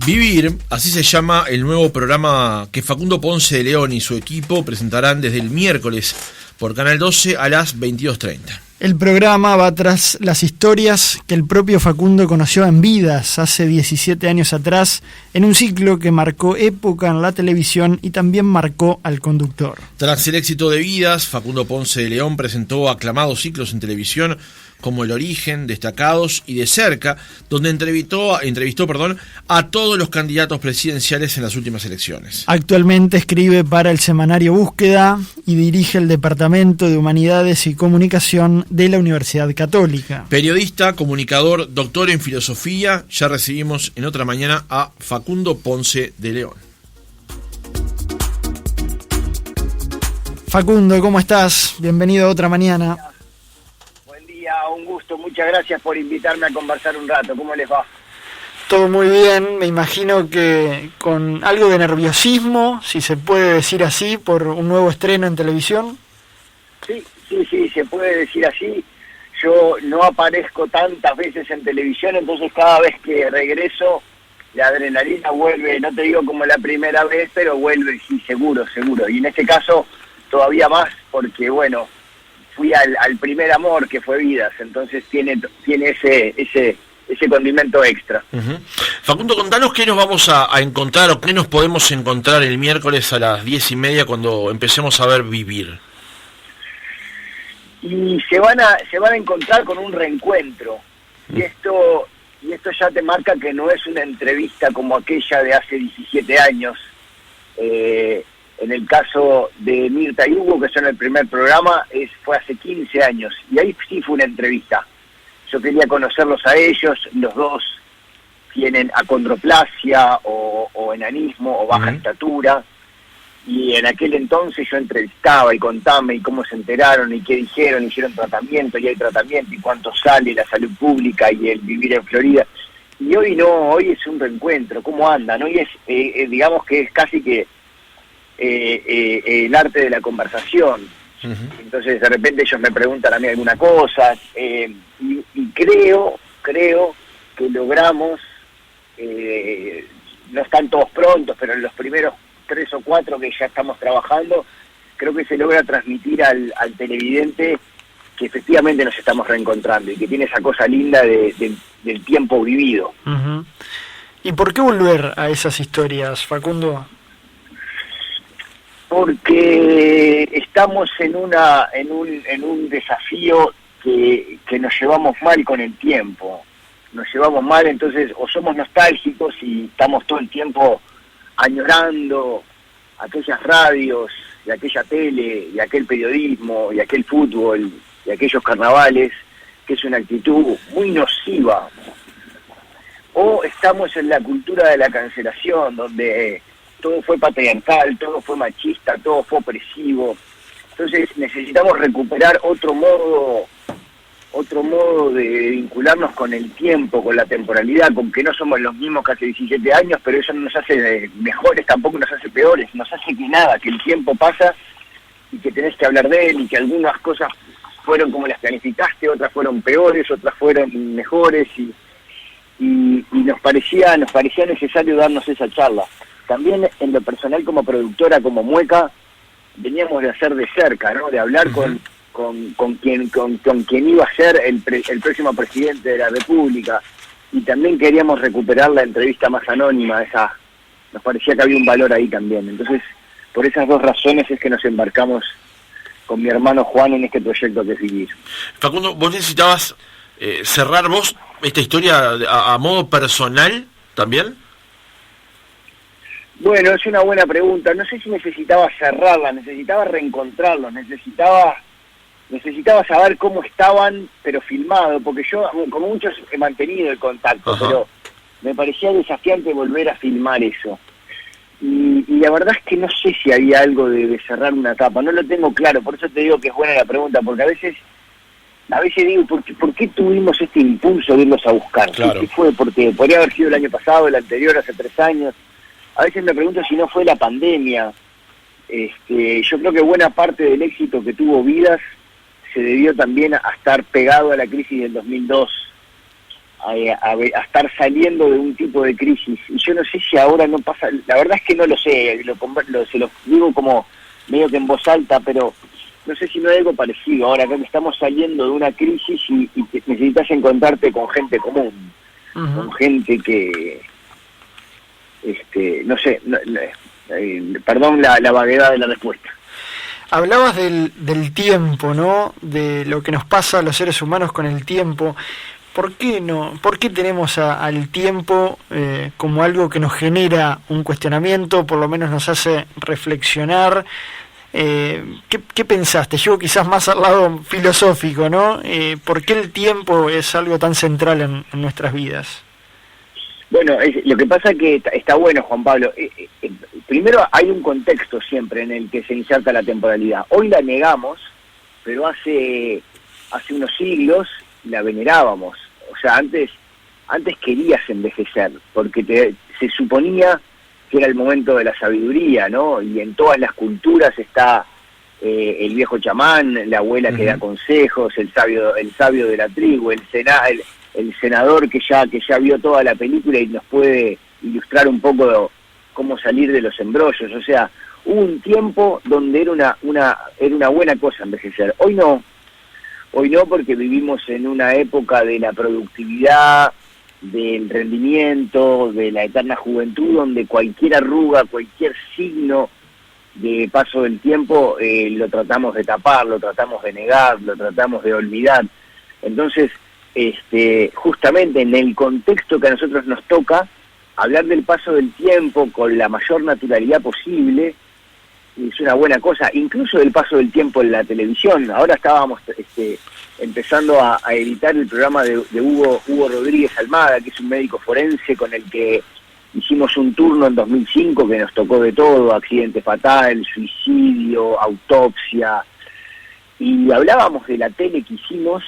Vivir, así se llama el nuevo programa que Facundo Ponce de León y su equipo presentarán desde el miércoles por Canal 12 a las 22:30. El programa va tras las historias que el propio Facundo conoció en Vidas hace 17 años atrás, en un ciclo que marcó época en la televisión y también marcó al conductor. Tras el éxito de Vidas, Facundo Ponce de León presentó aclamados ciclos en televisión como El Origen, Destacados y De Cerca, donde entrevistó a todos los candidatos presidenciales en las últimas elecciones. Actualmente escribe para el semanario Búsqueda y dirige el Departamento de Humanidades y Comunicación de la Universidad Católica. Periodista, comunicador, doctor en filosofía, ya recibimos en Otra Mañana a Facundo Ponce de León. Facundo, ¿cómo estás? Bienvenido a Otra Mañana. Un gusto, muchas gracias por invitarme a conversar un rato. ¿Cómo les va? Todo muy bien, me imagino que con algo de nerviosismo, si se puede decir así, por un nuevo estreno en televisión. Sí, se puede decir así. Yo no aparezco tantas veces en televisión, entonces cada vez que regreso la adrenalina vuelve, no te digo como la primera vez, pero vuelve, sí, seguro. Y en este caso todavía más, porque bueno, fui al primer amor que fue Vidas, entonces tiene ese condimento extra. Uh-huh. Facundo, contanos qué nos vamos a encontrar o qué nos podemos encontrar el miércoles a las 10:30 cuando empecemos a ver Vivir. Y se van a encontrar con un reencuentro, y esto ya te marca que no es una entrevista como aquella de hace 17 años. En el caso de Mirta y Hugo, que son el primer programa, fue hace 15 años, y ahí sí fue una entrevista. Yo quería conocerlos a ellos, los dos tienen acondroplasia o enanismo o baja estatura, y en aquel entonces yo entrevistaba y contame y cómo se enteraron y qué dijeron, hicieron tratamiento y hay tratamiento y cuánto sale la salud pública y el vivir en Florida. Y hoy no, hoy es un reencuentro, ¿cómo andan? Hoy es, digamos que es casi que el arte de la conversación. Uh-huh. Entonces de repente ellos me preguntan a mí alguna cosa, y creo que logramos, no están todos prontos, pero en los primeros 3 o 4 que ya estamos trabajando, creo que se logra transmitir al televidente que efectivamente nos estamos reencontrando y que tiene esa cosa linda del tiempo vivido. Uh-huh. ¿Y por qué volver a esas historias, Facundo? Porque estamos en un desafío que nos llevamos mal con el tiempo. Nos llevamos mal, entonces o somos nostálgicos y estamos todo el tiempo añorando aquellas radios y aquella tele y aquel periodismo y aquel fútbol y aquellos carnavales, que es una actitud muy nociva. O estamos en la cultura de la cancelación, donde todo fue patriarcal, todo fue machista, todo fue opresivo. Entonces necesitamos recuperar otro modo de vincularnos con el tiempo, con la temporalidad, con que no somos los mismos que hace 17 años, pero eso no nos hace mejores, tampoco nos hace peores, nos hace que nada, que el tiempo pasa y que tenés que hablar de él y que algunas cosas fueron como las planificaste, otras fueron peores, otras fueron mejores y nos parecía necesario darnos esa charla. También en lo personal como productora, como Mueca, veníamos de hacer De Cerca, ¿no? De hablar uh-huh. con quien iba a ser el próximo presidente de la República, y también queríamos recuperar la entrevista más anónima, nos parecía que había un valor ahí también. Entonces, por esas dos razones es que nos embarcamos con mi hermano Juan en este proyecto que es Vivir. Facundo, ¿vos necesitabas cerrar vos esta historia a modo personal también? Bueno, es una buena pregunta. No sé si necesitaba cerrarla, necesitaba reencontrarlos, necesitaba saber cómo estaban, pero filmado, porque yo, como muchos, he mantenido el contacto, uh-huh. Pero me parecía desafiante volver a filmar eso. Y la verdad es que no sé si había algo de cerrar una etapa, no lo tengo claro, por eso te digo que es buena la pregunta, porque a veces digo, ¿por qué tuvimos este impulso de irlos a buscar? Claro. ¿Qué fue? Porque podría haber sido el año pasado, el anterior, hace 3 años. A veces me pregunto si no fue la pandemia. Yo creo que buena parte del éxito que tuvo Vidas se debió también a estar pegado a la crisis del 2002, a estar saliendo de un tipo de crisis. Y yo no sé si ahora no pasa, la verdad es que no lo sé, se lo digo como medio que en voz alta, pero no sé si no hay algo parecido. Ahora creo que estamos saliendo de una crisis y necesitas encontrarte con gente común, con gente que, no sé, perdón la vaguedad de la respuesta. Hablabas del tiempo, ¿no? De lo que nos pasa a los seres humanos con el tiempo. ¿Por qué no? ¿Por qué tenemos al tiempo como algo que nos genera un cuestionamiento, por lo menos nos hace reflexionar? ¿Qué pensaste? Yo quizás más al lado filosófico, ¿no? ¿Por qué el tiempo es algo tan central en nuestras vidas? Bueno, lo que pasa es que está bueno, Juan Pablo. Primero hay un contexto siempre en el que se inserta la temporalidad. Hoy la negamos, pero hace unos siglos la venerábamos. O sea, antes querías envejecer, porque se suponía que era el momento de la sabiduría, ¿no? Y en todas las culturas está el viejo chamán, la abuela que da consejos, el sabio de la tribu, el senador que ya vio toda la película y nos puede ilustrar un poco cómo salir de los embrollos. O sea, hubo un tiempo donde era una buena cosa envejecer. Hoy no, porque vivimos en una época de la productividad, del rendimiento, de la eterna juventud, donde cualquier arruga, cualquier signo de paso del tiempo lo tratamos de tapar, lo tratamos de negar, lo tratamos de olvidar. Entonces, justamente en el contexto que a nosotros nos toca, hablar del paso del tiempo con la mayor naturalidad posible es una buena cosa, incluso del paso del tiempo en la televisión. Ahora estábamos empezando a editar el programa de Hugo Rodríguez Almada, que es un médico forense con el que hicimos un turno en 2005 que nos tocó de todo: accidente fatal, suicidio, autopsia, y hablábamos de la tele que hicimos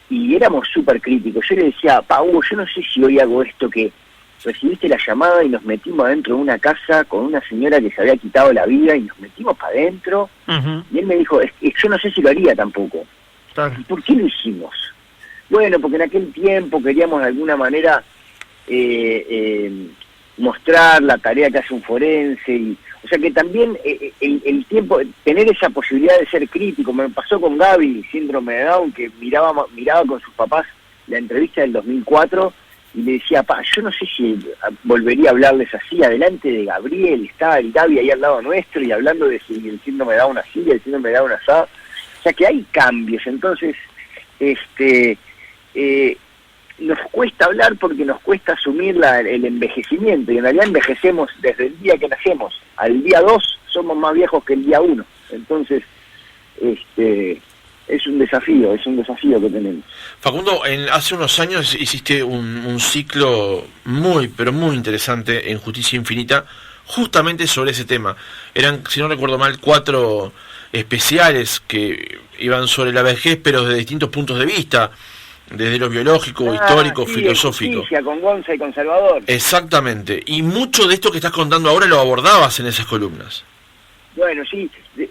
y éramos súper críticos. Yo le decía, Hugo, yo no sé si hoy hago esto, que recibiste la llamada y nos metimos adentro de una casa con una señora que se había quitado la vida y nos metimos para adentro, y él me dijo, yo no sé si lo haría tampoco. Claro. ¿Y por qué lo hicimos? Bueno, porque en aquel tiempo queríamos de alguna manera mostrar la tarea que hace un forense, o sea que también el tiempo, tener esa posibilidad de ser crítico. Me pasó con Gaby, síndrome de Down, que miraba con sus papás la entrevista del 2004 y le decía, yo no sé si volvería a hablarles así, adelante de Gabriel, estaba el Gaby ahí al lado nuestro y hablando de si el síndrome de Down así, el síndrome de Down así. O sea que hay cambios. Entonces, nos cuesta hablar porque nos cuesta asumir el envejecimiento, y en realidad envejecemos desde el día que nacemos. Al día 2 somos más viejos que el día 1. Entonces, es un desafío que tenemos. Facundo, hace unos años hiciste un ciclo muy, pero muy interesante en Justicia Infinita, justamente sobre ese tema. Eran, si no recuerdo mal, 4 especiales que iban sobre la vejez, pero desde distintos puntos de vista, desde lo biológico, histórico, filosófico. Justicia, con Gonza y con Salvador. Exactamente. Y mucho de esto que estás contando ahora lo abordabas en esas columnas. Bueno, sí, de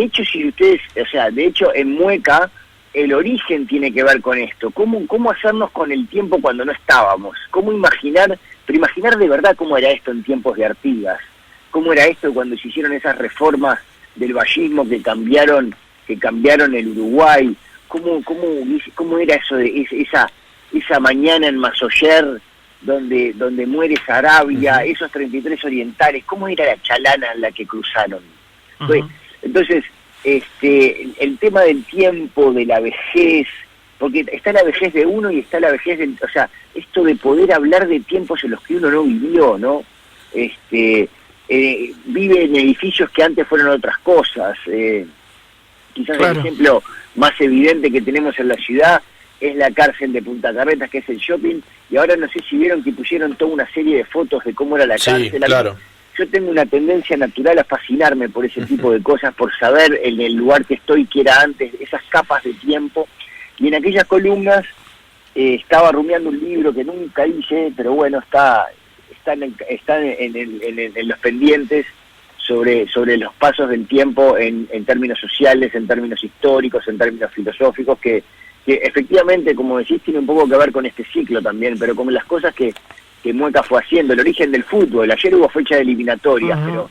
hecho, de hecho en Mueca el origen tiene que ver con esto. ¿Cómo hacernos con el tiempo cuando no estábamos? ¿Cómo imaginar de verdad cómo era esto en tiempos de Artigas? ¿Cómo era esto cuando se hicieron esas reformas del vallismo que cambiaron el Uruguay? ¿Cómo era eso de esa mañana en Masoyer donde muere Sarabia, esos 33 orientales? ¿Cómo era la chalana en la que cruzaron? Entonces, el tema del tiempo, de la vejez, porque está la vejez de uno y está la vejez o sea, esto de poder hablar de tiempos en los que uno no vivió, ¿no? Vive en edificios que antes fueron otras cosas. Quizás claro. El ejemplo más evidente que tenemos en la ciudad es la cárcel de Punta Carretas, que es el shopping, y ahora no sé si vieron que pusieron toda una serie de fotos de cómo era la cárcel. Sí, claro. Yo tengo una tendencia natural a fascinarme por ese tipo de cosas, por saber en el lugar que estoy, que era antes, esas capas de tiempo. Y en aquellas columnas estaba rumiando un libro que nunca hice, pero bueno, está en los pendientes sobre los pasos del tiempo en términos sociales, en términos históricos, en términos filosóficos, que que efectivamente, como decís, tiene un poco que ver con este ciclo también, pero como las cosas que Mueca fue haciendo, el origen del fútbol. Ayer hubo fecha de eliminatorias, pero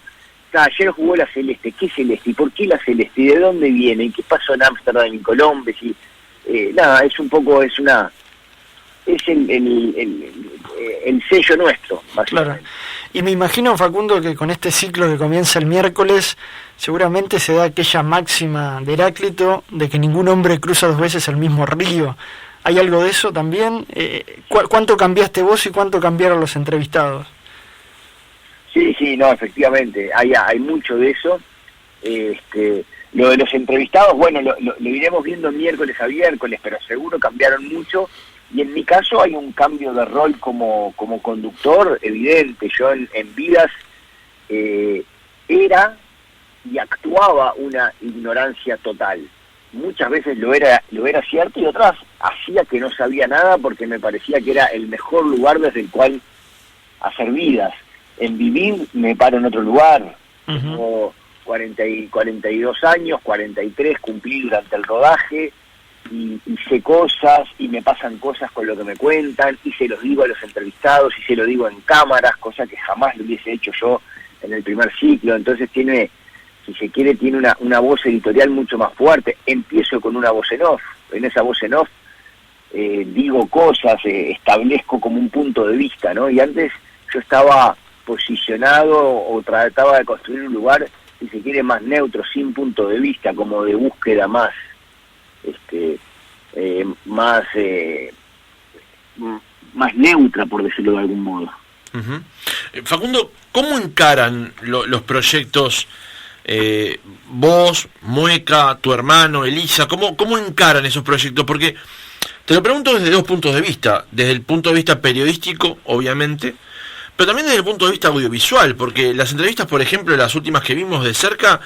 ayer jugó la Celeste. ¿Qué Celeste? ¿Y por qué la Celeste? ¿Y de dónde viene? ¿Y qué pasó en Ámsterdam, en Colombia? Y, nada, es un poco, es el sello nuestro, básicamente. Claro. Y me imagino, Facundo, que con este ciclo que comienza el miércoles, seguramente se da aquella máxima de Heráclito de que ningún hombre cruza dos veces el mismo río. ¿Hay algo de eso también? ¿Cuánto cambiaste vos y cuánto cambiaron los entrevistados? Sí, no, efectivamente, hay mucho de eso. Lo de los entrevistados, bueno, lo iremos viendo miércoles a miércoles, pero seguro cambiaron mucho. Y en mi caso hay un cambio de rol como conductor evidente. Yo en Vidas era y actuaba una ignorancia total. Muchas veces lo era cierto y otras hacía que no sabía nada porque me parecía que era el mejor lugar desde el cual hacer Vidas. En Vivir me paro en otro lugar. Tengo 42 años, 43 cumplí durante el rodaje y sé cosas y me pasan cosas con lo que me cuentan y se los digo a los entrevistados y se lo digo en cámaras, cosa que jamás lo hubiese hecho yo en el primer ciclo. Entonces tiene, si se quiere, tiene una voz editorial mucho más fuerte. Empiezo con una voz en off. En esa voz en off digo cosas, establezco como un punto de vista, ¿no? Y antes yo estaba posicionado o trataba de construir un lugar, si se quiere, más neutro, sin punto de vista, como de búsqueda más más neutra, por decirlo de algún modo. Facundo, ¿cómo encaran los proyectos vos, Mueca, tu hermano, Elisa? ¿Cómo encaran esos proyectos? Porque te lo pregunto desde dos puntos de vista. Desde el punto de vista periodístico, obviamente, pero también desde el punto de vista audiovisual, porque las entrevistas, por ejemplo, las últimas que vimos de cerca,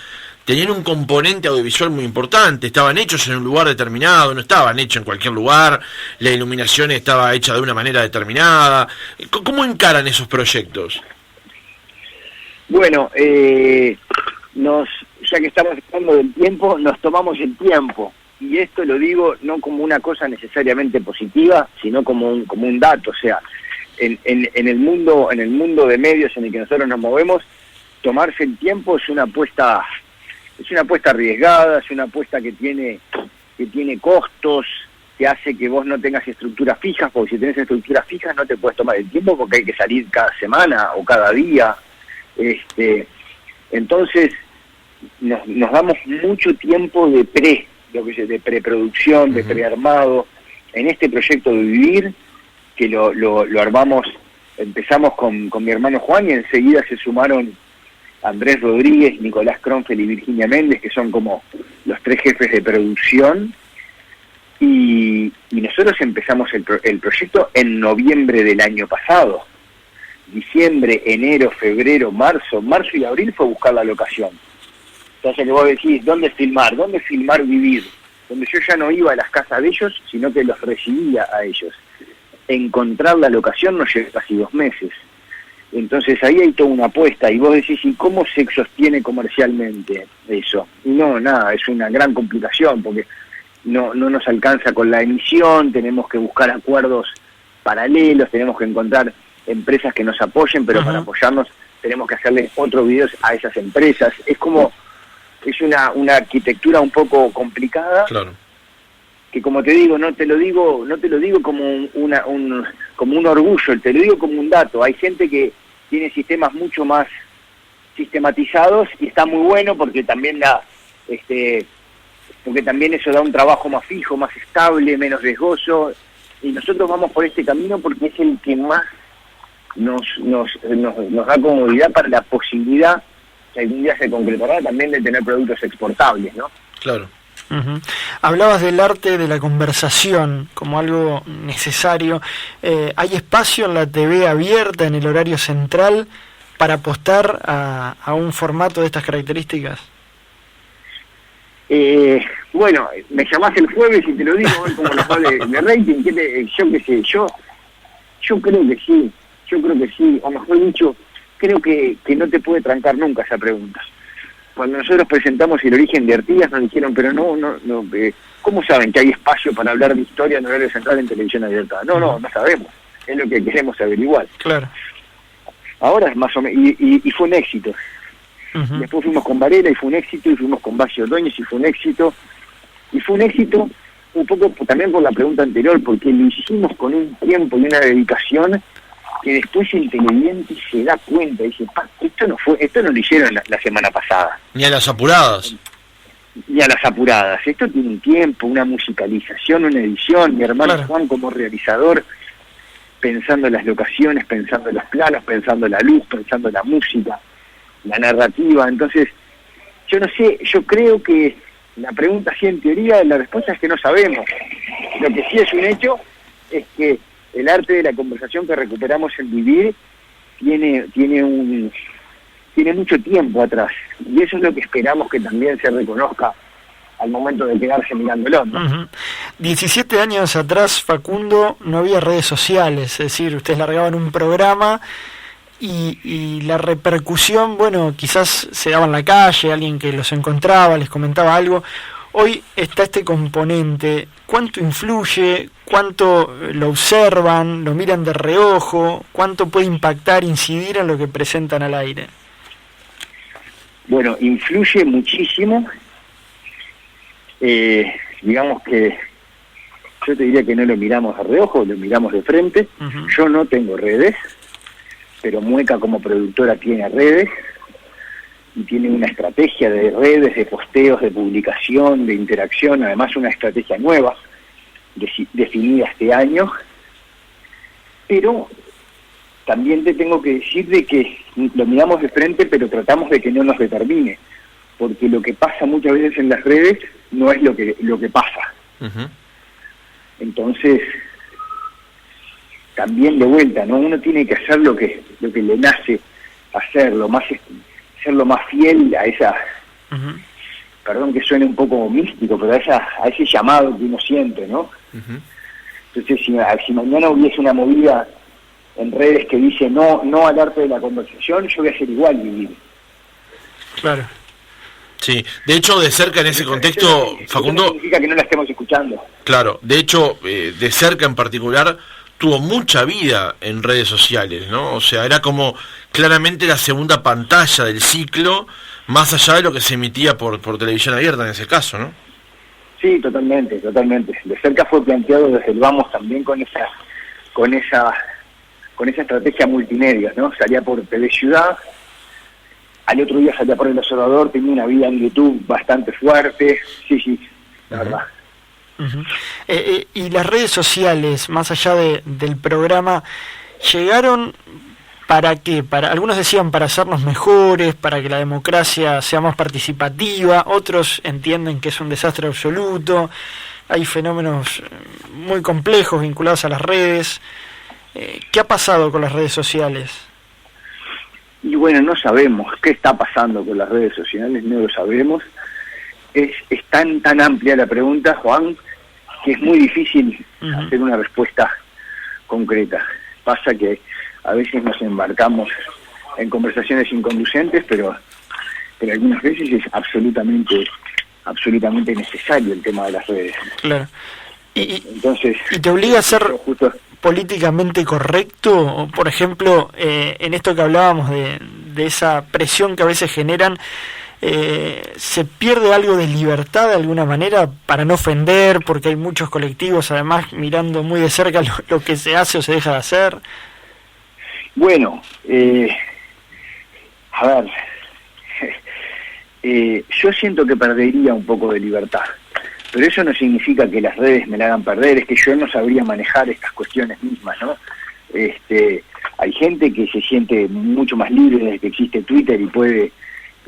tenían un componente audiovisual muy importante. Estaban hechos en un lugar determinado, no estaban hechos en cualquier lugar, la iluminación estaba hecha de una manera determinada. ¿Cómo encaran esos proyectos? Bueno, ya que estamos hablando del tiempo, nos tomamos el tiempo. Y esto lo digo no como una cosa necesariamente positiva, sino como un dato. O sea, en el mundo de medios en el que nosotros nos movemos, tomarse el tiempo es una apuesta arriesgada, es una apuesta que tiene costos, que hace que vos no tengas estructuras fijas, porque si tenés estructuras fijas no te puedes tomar el tiempo porque hay que salir cada semana o cada día. Entonces nos damos mucho tiempo de preproducción, de prearmado. En este proyecto de Vivir, que lo armamos, empezamos con mi hermano Juan y enseguida se sumaron Andrés Rodríguez, Nicolás Kronfeld y Virginia Méndez, que son como los tres jefes de producción, y nosotros empezamos el proyecto en noviembre del año pasado. Diciembre, enero, febrero, marzo y abril fue buscar la locación. Entonces que vos decís, ¿dónde filmar? ¿Dónde filmar Vivir? Donde yo ya no iba a las casas de ellos, sino que los recibía a ellos. Encontrar la locación nos llevó casi 2 meses. Entonces ahí hay toda una apuesta, y vos decís, ¿y cómo se sostiene comercialmente eso? Y no, nada, es una gran complicación, porque no nos alcanza con la emisión, tenemos que buscar acuerdos paralelos, tenemos que encontrar empresas que nos apoyen, pero para apoyarnos tenemos que hacerle otros videos a esas empresas. Es una arquitectura un poco complicada. Claro. Que, como te digo, no te lo digo como un orgullo, te lo digo como un dato. Hay gente que tiene sistemas mucho más sistematizados y está muy bueno porque también eso da un trabajo más fijo, más estable, menos riesgoso, y nosotros vamos por este camino porque es el que más nos da comodidad para la posibilidad, que algún día se concretará, también de tener productos exportables, ¿no? Claro. Hablabas del arte de la conversación como algo necesario. ¿Hay espacio en la TV abierta, en el horario central, para apostar a un formato de estas características? Bueno, me llamás el jueves y te lo digo, como los de rating, yo qué sé, yo creo que sí, o mejor dicho, creo que no te puede trancar nunca esa pregunta. Cuando nosotros presentamos El origen de Artigas nos dijeron, pero no, ¿cómo saben que hay espacio para hablar de historia en horario central en televisión abierta? No sabemos, es lo que queremos averiguar. Claro. Ahora es más o menos, y fue un éxito. Uh-huh. Después fuimos con Varela y fue un éxito, y fuimos con Basi Ordóñez y fue un éxito, un poco también por la pregunta anterior, porque lo hicimos con un tiempo y una dedicación que después el televidente se da cuenta y dice, esto no lo hicieron la semana pasada. Ni a las apuradas. Ni a las apuradas. Esto tiene un tiempo, una musicalización, una edición. Mi hermano claro. Juan como realizador, pensando en las locaciones, pensando en los planos, pensando en la luz, pensando en la música, la narrativa. Entonces, yo no sé, yo creo que la pregunta sí en teoría, la respuesta es que no sabemos. Lo que sí es un hecho es que el arte de la conversación que recuperamos en Vivir tiene mucho tiempo atrás, y eso es lo que esperamos que también se reconozca al momento de quedarse mirándolo, ¿no? Uh-huh. 17 años atrás, Facundo, no había redes sociales, es decir, ustedes largaban un programa y la repercusión, bueno, quizás se daba en la calle, alguien que los encontraba, les comentaba algo. Hoy está este componente. ¿Cuánto influye? ¿Cuánto lo observan? ¿Lo miran de reojo? ¿Cuánto puede impactar, incidir en lo que presentan al aire? Bueno, influye muchísimo. Digamos que yo te diría que no lo miramos de reojo, lo miramos de frente. Uh-huh. Yo no tengo redes, pero Mueca como productora tiene redes. Y tiene una estrategia de redes, de posteos, de publicación, de interacción, además una estrategia nueva, definida este año. Pero también te tengo que decir de que lo miramos de frente, pero tratamos de que no nos determine, porque lo que pasa muchas veces en las redes no es lo que pasa. Uh-huh. Entonces, también de vuelta, ¿no? Uno tiene que hacer lo que le nace hacer, ser lo más fiel a esa, uh-huh. Perdón que suene un poco místico, pero a ese llamado que uno siente, ¿no? Uh-huh. Entonces, si mañana hubiese una movida en redes que dice no al arte de la conversación, yo voy a hacer igual Vivir. Claro. Sí, de hecho, de cerca en ese contexto, Facundo... No significa que no la estemos escuchando. Claro, de hecho, de cerca en particular, tuvo mucha vida en redes sociales, ¿no? O sea, era como claramente la segunda pantalla del ciclo, más allá de lo que se emitía por televisión abierta en ese caso, ¿no? Sí, totalmente. De cerca fue planteado desde el Vamos también con esa estrategia multimedia, ¿no? Salía por TV Ciudad, al otro día salía por El Observador, tenía una vida en YouTube bastante fuerte, sí, la verdad. Uh-huh. Y las redes sociales, más allá del programa, ¿llegaron para qué? Algunos decían para hacernos mejores, para que la democracia sea más participativa, otros entienden que es un desastre absoluto, hay fenómenos muy complejos vinculados a las redes. ¿Qué ha pasado con las redes sociales? Y bueno, no sabemos qué está pasando con las redes sociales, no lo sabemos. Es tan amplia la pregunta, Juan, que es muy difícil uh-huh. hacer una respuesta concreta. Pasa que a veces nos embarcamos en conversaciones inconducentes, pero algunas veces es absolutamente necesario el tema de las redes. Claro. Entonces, ¿Y te obliga a ser políticamente correcto? Por ejemplo, en esto que hablábamos de esa presión que a veces generan, ¿se pierde algo de libertad de alguna manera para no ofender? Porque hay muchos colectivos, además, mirando muy de cerca lo que se hace o se deja de hacer. Bueno, a ver, yo siento que perdería un poco de libertad, pero eso no significa que las redes me la hagan perder, es que yo no sabría manejar estas cuestiones mismas, ¿no? Hay gente que se siente mucho más libre desde que existe Twitter y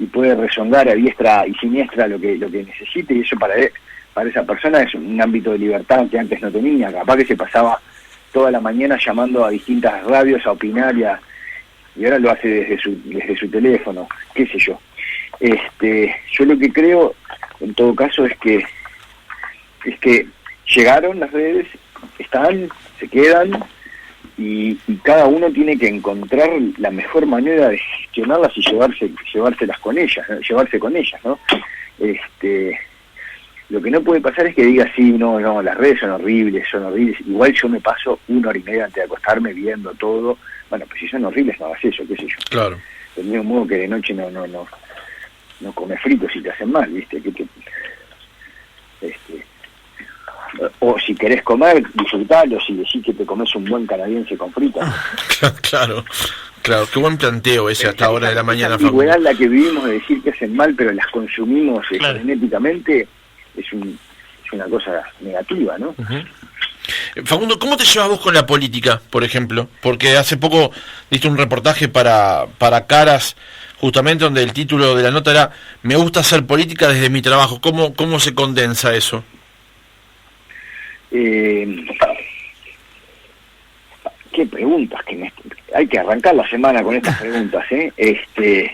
puede rezongar a diestra y siniestra lo que necesite, y eso para esa persona es un ámbito de libertad que antes no tenía. Capaz que se pasaba toda la mañana llamando a distintas radios a opinar y ahora lo hace desde su teléfono, qué sé yo. Yo lo que creo en todo caso es que llegaron las redes, están, se quedan, y cada uno tiene que encontrar la mejor manera gestionarlas y llevárselas con ellas, ¿no? Llevarse con ellas, ¿no? Lo que no puede pasar es que diga, sí, no, las redes son horribles, igual yo me paso 1 hora y media antes de acostarme viendo todo. Bueno, pues si son horribles no hagas eso, qué sé yo. Claro. Del mismo modo que de noche no comes fritos si te hacen mal, ¿viste? O si querés comer, disfrutalo, si decís que te comes un buen canadiense con fritas. Claro, qué buen planteo ese hasta ahora de la mañana. Esa ambigüedad la que vivimos de decir que hacen mal, pero las consumimos genéticamente, es una cosa negativa, ¿no? Uh-huh. Facundo, ¿cómo te llevas vos con la política, por ejemplo? Porque hace poco diste un reportaje para Caras, justamente donde el título de la nota era "Me gusta hacer política desde mi trabajo". ¿Cómo se condensa eso? Qué preguntas, hay que arrancar la semana con estas preguntas,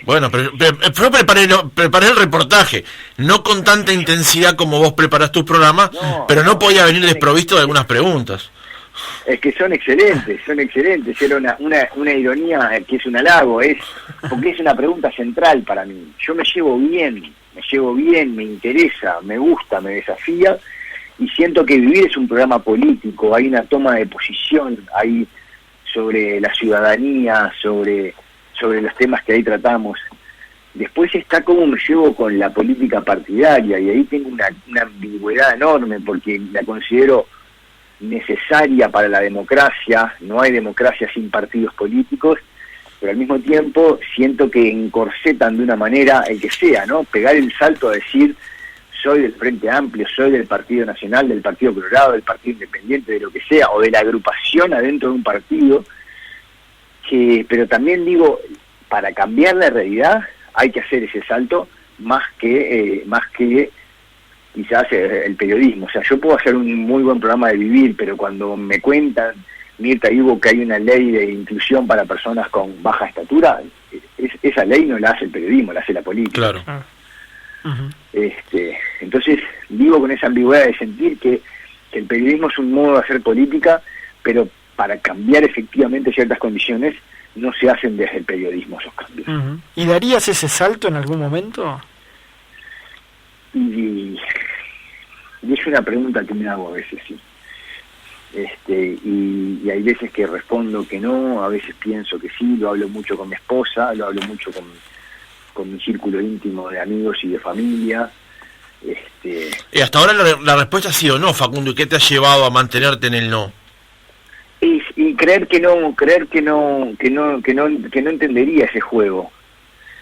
Bueno, pero preparé el reportaje, no con tanta intensidad como vos preparás tus programas, pero no podía venir desprovisto de algunas preguntas. Es que son excelentes, era una ironía que es un halago, porque es una pregunta central para mí. Yo me llevo bien, me interesa, me gusta, me desafía, y siento que Vivir es un programa político, hay una toma de posición, hay sobre la ciudadanía, sobre los temas que ahí tratamos. Después está cómo me llevo con la política partidaria, y ahí tengo una ambigüedad enorme, porque la considero necesaria para la democracia, no hay democracia sin partidos políticos, pero al mismo tiempo siento que encorsetan de una manera el que sea, ¿no? Pegar el salto a decir, soy del Frente Amplio, soy del Partido Nacional, del Partido Colorado, del Partido Independiente, de lo que sea, o de la agrupación adentro de un partido, pero también digo, para cambiar la realidad hay que hacer ese salto más que quizás el periodismo. O sea, yo puedo hacer un muy buen programa de Vivir, pero cuando me cuentan, Mirta y Hugo, que hay una ley de inclusión para personas con baja estatura, esa ley no la hace el periodismo, la hace la política. Claro. Uh-huh. Entonces vivo con esa ambigüedad de sentir que el periodismo es un modo de hacer política, pero para cambiar efectivamente ciertas condiciones no se hacen desde el periodismo esos cambios. Uh-huh. ¿Y darías ese salto en algún momento? Y es una pregunta que me hago a veces, sí. Y hay veces que respondo que no, a veces pienso que sí, lo hablo mucho con mi esposa, lo hablo mucho con mi círculo íntimo de amigos y de familia. Y hasta ahora la respuesta ha sido no, Facundo. ¿Y qué te ha llevado a mantenerte en el no? Y creer que no entendería ese juego,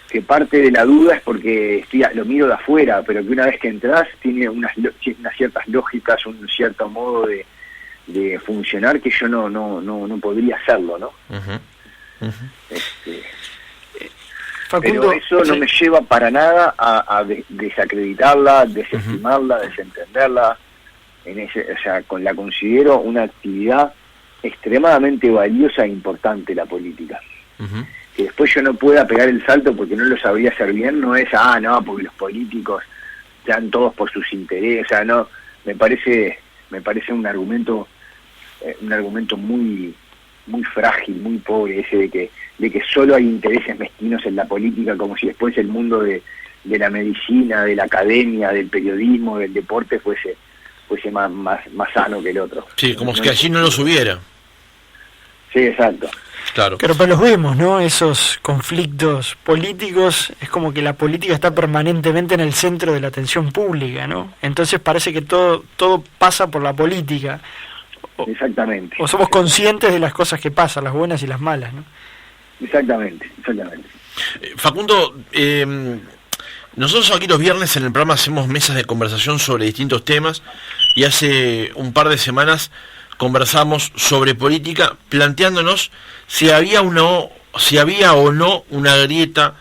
que parte de la duda es porque lo miro de afuera, pero que una vez que entras tiene unas ciertas lógicas, un cierto modo de funcionar que yo no podría hacerlo, ¿no? Uh-huh. Uh-huh. Pero eso no me lleva para nada a desacreditarla, desestimarla, desentenderla. O sea, la considero una actividad extremadamente valiosa e importante, la política. Uh-huh. Que después yo no pueda pegar el salto porque no lo sabría hacer bien, no es, porque los políticos están todos por sus intereses. O sea, no, me parece un argumento muy muy frágil, muy pobre, ese de que solo hay intereses mezquinos en la política, como si después el mundo de la medicina, de la academia, del periodismo, del deporte fuese más sano que el otro. Sí, como que allí no los hubiera. Sí, exacto. Claro. Pero los vemos, ¿no? Esos conflictos políticos, es como que la política está permanentemente en el centro de la atención pública, ¿no? Entonces parece que todo pasa por la política. Exactamente. O somos conscientes de las cosas que pasan, las buenas y las malas, ¿no? Exactamente. Facundo, nosotros aquí los viernes en el programa hacemos mesas de conversación sobre distintos temas, y hace un par de semanas conversamos sobre política, planteándonos si había o no una grieta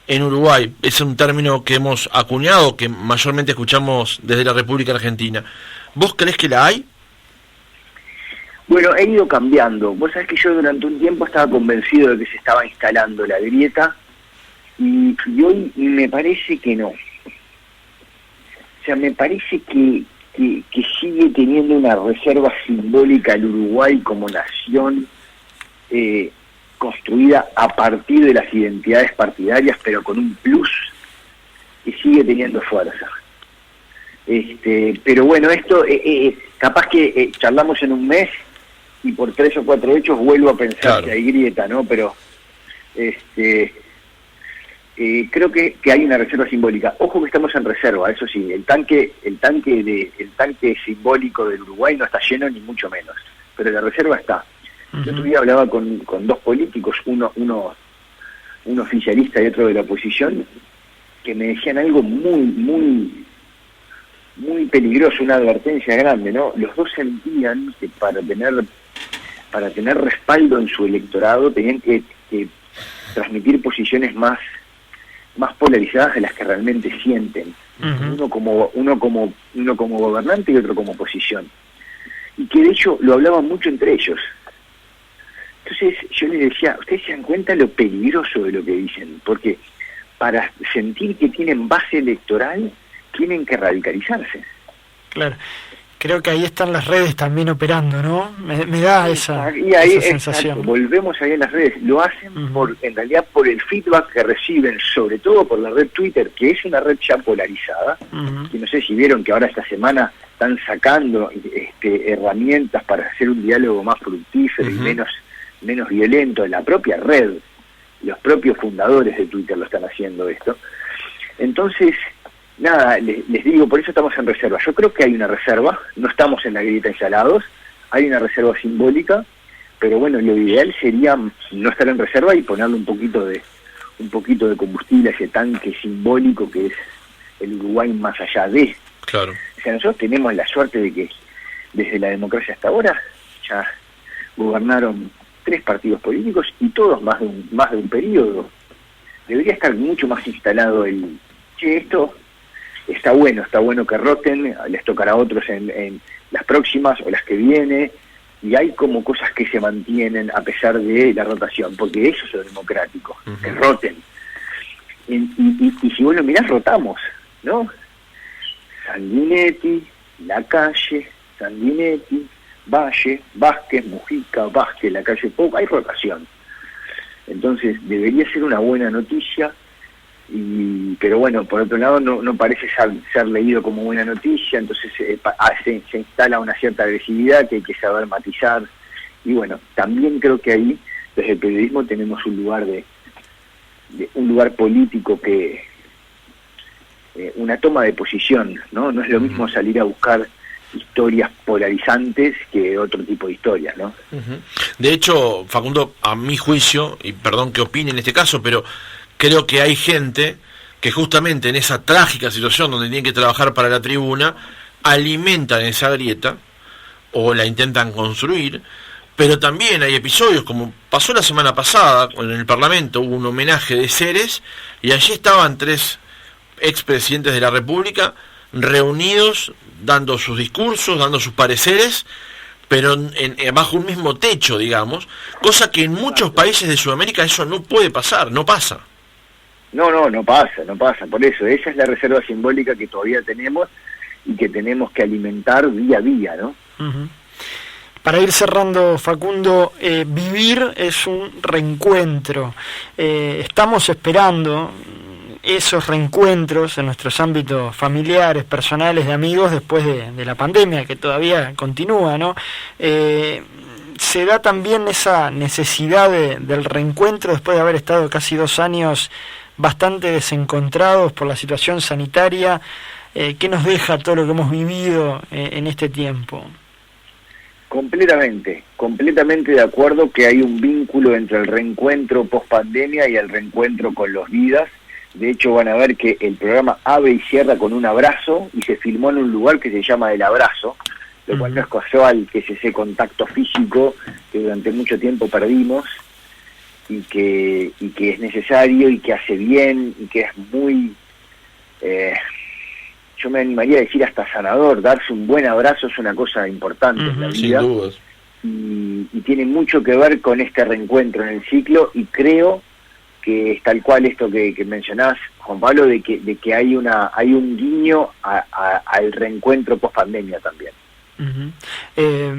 en Uruguay. Es un término que hemos acuñado, que mayormente escuchamos desde la República Argentina. ¿Vos creés que la hay? Bueno, he ido cambiando. Vos sabés que yo durante un tiempo estaba convencido de que se estaba instalando la grieta, y hoy me parece que no. O sea, me parece que sigue teniendo una reserva simbólica el Uruguay como nación, construida a partir de las identidades partidarias, pero con un plus que sigue teniendo fuerza. Pero bueno, esto capaz que charlamos en un mes y por 3 o 4 hechos vuelvo a pensar claro que hay grieta, ¿no? Pero creo que hay una reserva simbólica. Ojo que estamos en reserva, eso sí, el tanque simbólico del Uruguay no está lleno ni mucho menos, pero la reserva está. Uh-huh. Yo otro día hablaba con 2 políticos, uno oficialista y otro de la oposición, que me decían algo muy peligroso, una advertencia grande, ¿no? Los dos sentían que para tener respaldo en su electorado tenían que transmitir posiciones más polarizadas de las que realmente sienten. Uh-huh. Uno como gobernante y otro como oposición. Y que de hecho lo hablaban mucho entre ellos. Entonces yo les decía, ustedes se dan cuenta lo peligroso de lo que dicen, porque para sentir que tienen base electoral tienen que radicalizarse. Claro, creo que ahí están las redes también operando, ¿no? Me da esa sensación. Exacto, volvemos ahí en las redes, lo hacen en realidad por el feedback que reciben, sobre todo por la red Twitter, que es una red ya polarizada, y no sé si vieron que ahora esta semana están sacando herramientas para hacer un diálogo más fructífero y menos violento. En la propia red, los propios fundadores de Twitter lo están haciendo esto. Entonces, nada, les digo, por eso estamos en reserva. Yo creo que hay una reserva, no estamos en la grieta instalados, hay una reserva simbólica, pero bueno, lo ideal sería no estar en reserva y ponerle un poquito de combustible a ese tanque simbólico que es el Uruguay más allá de. Claro. O sea, nosotros tenemos la suerte de que desde la democracia hasta ahora ya gobernaron 3 partidos políticos y todos más de un periodo. Debería estar mucho más instalado esto está bueno que roten, les tocará a otros en las próximas o las que viene, y hay como cosas que se mantienen a pesar de la rotación, porque eso es lo democrático, que roten. Y si vos lo mirás, rotamos, ¿no? Sanguinetti, Lacalle, Sanguinetti, Valle, Vázquez, Mujica, Vázquez, Lacalle, Pou, hay rotación. Entonces debería ser una buena noticia, pero bueno, por otro lado no parece ser leído como buena noticia, entonces se instala una cierta agresividad que hay que saber matizar, y bueno, también creo que ahí desde el periodismo tenemos un lugar político que una toma de posición, ¿no? No es lo mismo salir a buscar historias polarizantes que otro tipo de historias, ¿no? De hecho, Facundo, a mi juicio, y perdón que opine en este caso, pero creo que hay gente que justamente en esa trágica situación donde tienen que trabajar para la tribuna, alimentan esa grieta o la intentan construir, pero también hay episodios, como pasó la semana pasada, en el Parlamento hubo un homenaje de Ceres, y allí estaban 3 expresidentes de la República reunidos, dando sus discursos, dando sus pareceres, pero bajo un mismo techo, digamos, cosa que en muchos países de Sudamérica eso no puede pasar, no pasa. No pasa, por eso, esa es la reserva simbólica que todavía tenemos y que tenemos que alimentar día a día, ¿no? Para ir cerrando, Facundo, vivir es un reencuentro. Estamos esperando esos reencuentros en nuestros ámbitos familiares, personales, de amigos, después de la pandemia, que todavía continúa, ¿no? Se da también esa necesidad del reencuentro después de haber estado casi 2 años bastante desencontrados por la situación sanitaria. ¿Qué nos deja todo lo que hemos vivido en este tiempo? Completamente de acuerdo que hay un vínculo entre el reencuentro post-pandemia y el reencuentro con los vidas. De hecho, van a ver que el programa abre y cierra con un abrazo y se filmó en un lugar que se llama El Abrazo, lo cual no es casual, que es ese contacto físico que durante mucho tiempo perdimos y que es necesario y que hace bien y que es muy, yo me animaría a decir hasta sanador. Darse un buen abrazo es una cosa importante en la vida, sin dudas. Y tiene mucho que ver con este reencuentro en el ciclo, y creo que es tal cual esto que mencionás, Juan Pablo, de que hay un guiño al reencuentro post pandemia también. Uh-huh.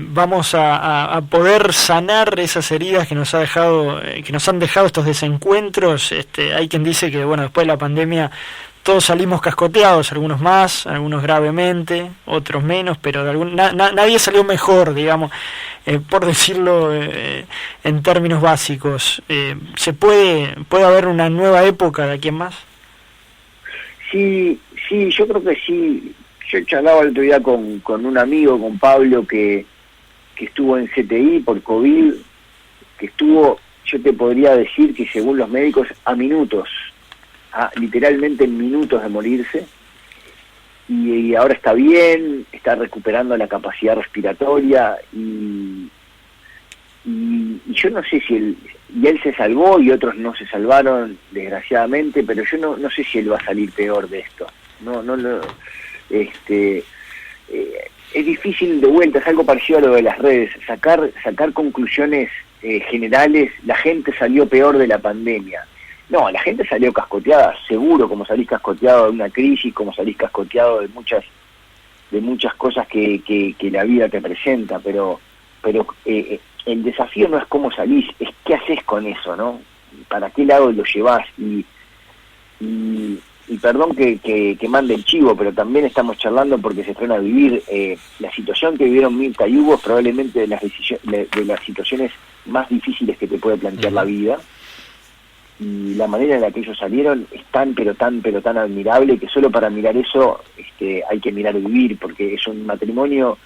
Vamos a poder sanar esas heridas que nos han dejado estos desencuentros. Hay quien dice que bueno, después de la pandemia todos salimos cascoteados, algunos más, algunos gravemente, otros menos, pero nadie salió mejor, digamos, por decirlo en términos básicos. ¿Puede haber una nueva época de aquí en más? Sí, yo creo que sí. Yo charlaba el otro día con un amigo, con Pablo, que estuvo en CTI por COVID, que estuvo, yo te podría decir que según los médicos, a minutos, literalmente en minutos de morirse, y ahora está bien, está recuperando la capacidad respiratoria, y yo no sé si él se salvó y otros no se salvaron, desgraciadamente, pero yo no sé si él va a salir peor de esto. Es difícil de vuelta, es algo parecido a lo de las redes, sacar conclusiones generales. La gente salió peor de la pandemia. No, la gente salió cascoteada, seguro, como salís cascoteado de una crisis, como salís cascoteado de muchas cosas que la vida te presenta, pero el desafío no es cómo salís, es qué haces con eso, ¿no? ¿Para qué lado lo llevás? Y perdón que mande el chivo, pero también estamos charlando porque se fueron a vivir la situación que vivieron Mirta y Hugo, es probablemente de las situaciones más difíciles que te puede plantear la vida, y la manera en la que ellos salieron es tan admirable que solo para mirar eso hay que mirar vivir, porque es un matrimonio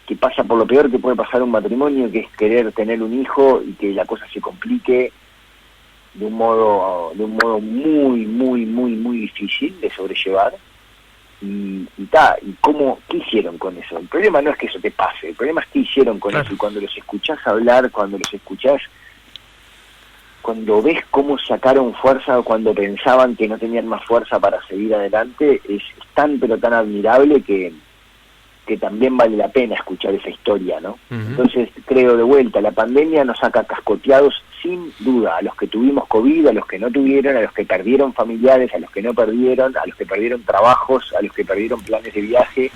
que pasa por lo peor que puede pasar un matrimonio, que es querer tener un hijo y que la cosa se complique de un modo muy difícil de sobrellevar. ¿Y qué hicieron con eso? El problema no es que eso te pase, el problema es qué hicieron con eso. Y cuando los escuchás hablar, cuando ves cómo sacaron fuerza, cuando pensaban que no tenían más fuerza para seguir adelante, es tan admirable que también vale la pena escuchar esa historia, ¿no? Uh-huh. Entonces, creo de vuelta, la pandemia nos saca cascoteados sin duda, a los que tuvimos COVID, a los que no tuvieron, a los que perdieron familiares, a los que no perdieron, a los que perdieron trabajos, a los que perdieron planes de viaje,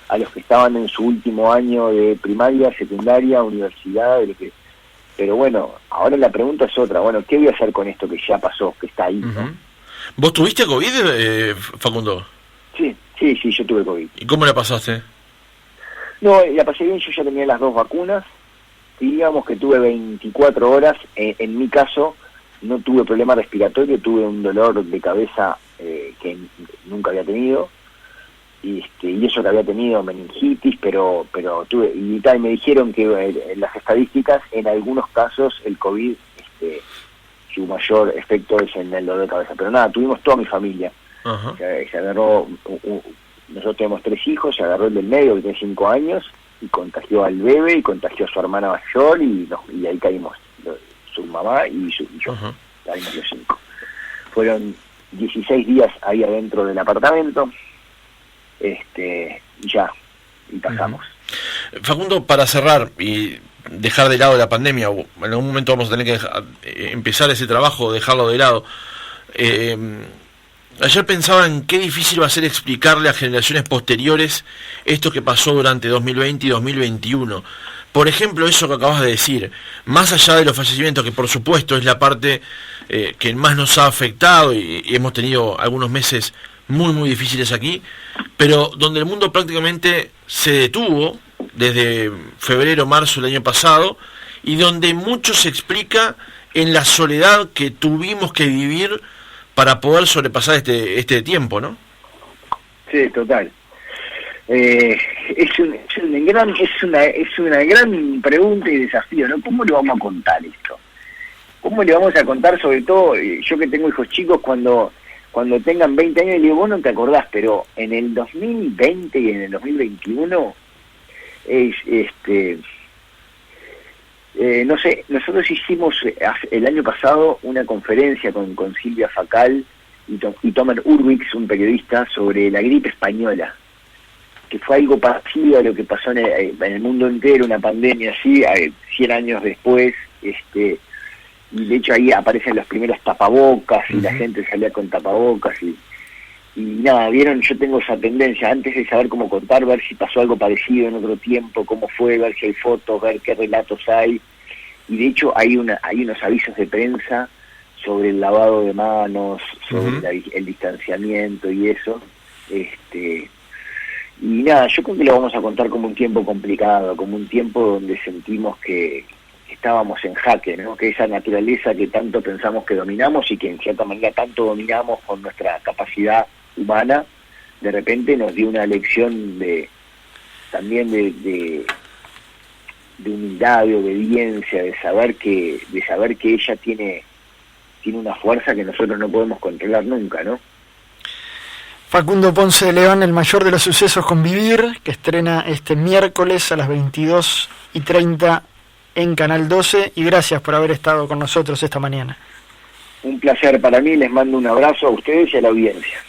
a los que estaban en su último año de primaria, secundaria, universidad, pero bueno, ahora la pregunta es otra, bueno, ¿qué voy a hacer con esto que ya pasó, que está ahí, ¿no? ¿Vos tuviste COVID, Facundo? Sí, yo tuve COVID. ¿Y cómo la pasaste? No, la pasé bien, yo ya tenía las 2 vacunas, y digamos que tuve 24 horas, en mi caso no tuve problema respiratorio, tuve un dolor de cabeza que nunca había tenido, y eso que había tenido meningitis, pero tuve, y me dijeron que en las estadísticas, en algunos casos el COVID, su mayor efecto es en el dolor de cabeza, pero nada, tuvimos toda mi familia. Uh-huh. Se agarró, nosotros tenemos 3 hijos, se agarró el del medio que tiene 5 años y contagió al bebé y contagió a su hermana mayor y ahí caímos, su mamá y yo. Uh-huh. Caímos los 5. Fueron 16 días ahí adentro del apartamento, y pasamos. Uh-huh. Facundo, para cerrar y dejar de lado la pandemia, o en algún momento vamos a tener que empezar ese trabajo, dejarlo de lado. Ayer pensaba en qué difícil va a ser explicarle a generaciones posteriores esto que pasó durante 2020 y 2021. Por ejemplo, eso que acabas de decir, más allá de los fallecimientos, que por supuesto es la parte que más nos ha afectado y hemos tenido algunos meses muy difíciles aquí, pero donde el mundo prácticamente se detuvo desde febrero, marzo del año pasado, y donde mucho se explica en la soledad que tuvimos que vivir para poder sobrepasar este tiempo, ¿no? Sí, total. Es una gran pregunta y desafío, ¿no? ¿Cómo le vamos a contar esto? ¿Cómo le vamos a contar, sobre todo, yo que tengo hijos chicos, cuando tengan 20 años, le digo, vos no te acordás, pero en el 2020 y en el 2021, no sé, nosotros hicimos el año pasado una conferencia con Silvia Facal y Tomer Urwix, un periodista, sobre la gripe española, que fue algo parecido a lo que pasó en el mundo entero, una pandemia así, 100 años después, y de hecho ahí aparecen los primeros tapabocas, y la gente salía con tapabocas, y nada, vieron, yo tengo esa tendencia, antes de saber cómo contar, ver si pasó algo parecido en otro tiempo, cómo fue, ver si hay fotos, ver qué relatos hay, y de hecho hay unos avisos de prensa sobre el lavado de manos, sobre el distanciamiento y eso, y nada, yo creo que lo vamos a contar como un tiempo complicado, como un tiempo donde sentimos que estábamos en jaque, ¿no? Que esa naturaleza que tanto pensamos que dominamos y que en cierta manera tanto dominamos con nuestra capacidad humana, de repente nos dio una lección también de humildad, de obediencia, de saber que ella tiene una fuerza que nosotros no podemos controlar nunca, ¿no? Facundo Ponce de León, el mayor de los sucesos con Vivir, que estrena este miércoles a las 22:30 en Canal 12, y gracias por haber estado con nosotros esta mañana. Un placer para mí, les mando un abrazo a ustedes y a la audiencia.